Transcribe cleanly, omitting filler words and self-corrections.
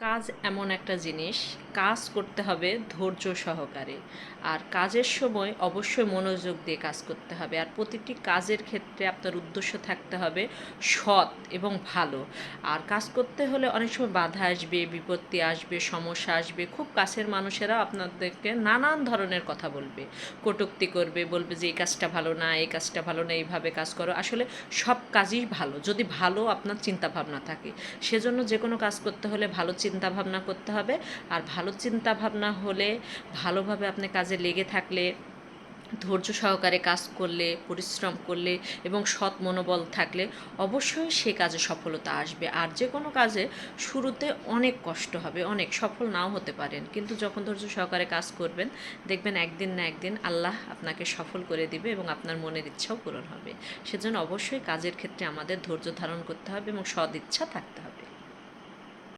কাজ এমন একটা জিনিস, কাজ করতে হবে ধৈর্য সহকারে। আর কাজের সময় অবশ্যই মনোযোগ দিয়ে কাজ করতে হবে। আর প্রতিটি কাজের ক্ষেত্রে আপনার উদ্দেশ্য থাকতে হবে সৎ এবং ভালো। আর কাজ করতে হলে অনেক সময় বাধা আসবে, বিপত্তি আসবে, সমস্যা আসবে। খুব কাছের মানুষেরা আপনাদেরকে নানান ধরনের কথা বলবে, কটূক্তি করবে, বলবে যে এই কাজটা ভালো না, এই কাজটা ভালো না, এইভাবে কাজ করো। আসলে সব কাজই ভালো, যদি ভালো আপনার চিন্তাভাবনা থাকে। সেজন্য যে কোনো কাজ করতে হলে ভালো চিন্তা ভাবনা করতে হবে। আর ভালো চিন্তা ভাবনা হলে, ভালোভাবে আপনি কাজে লেগে থাকলে, ধৈর্য সহকারে কাজ করলে, পরিশ্রম করলে এবং সৎ মনোবল থাকলে অবশ্যই সে কাজে সফলতা আসবে। আর যে কোনো কাজে শুরুতে অনেক কষ্ট হবে, অনেক সফল নাও হতে পারেন, কিন্তু যখন ধৈর্য সহকারে কাজ করবেন দেখবেন একদিন না একদিন আল্লাহ আপনাকে সফল করে দিবে এবং আপনার মনের ইচ্ছাও পূরণ হবে। সেজন্য অবশ্যই কাজের ক্ষেত্রে আমাদের ধৈর্য ধারণ করতে হবে এবং সদ ইচ্ছা থাকতে হবে।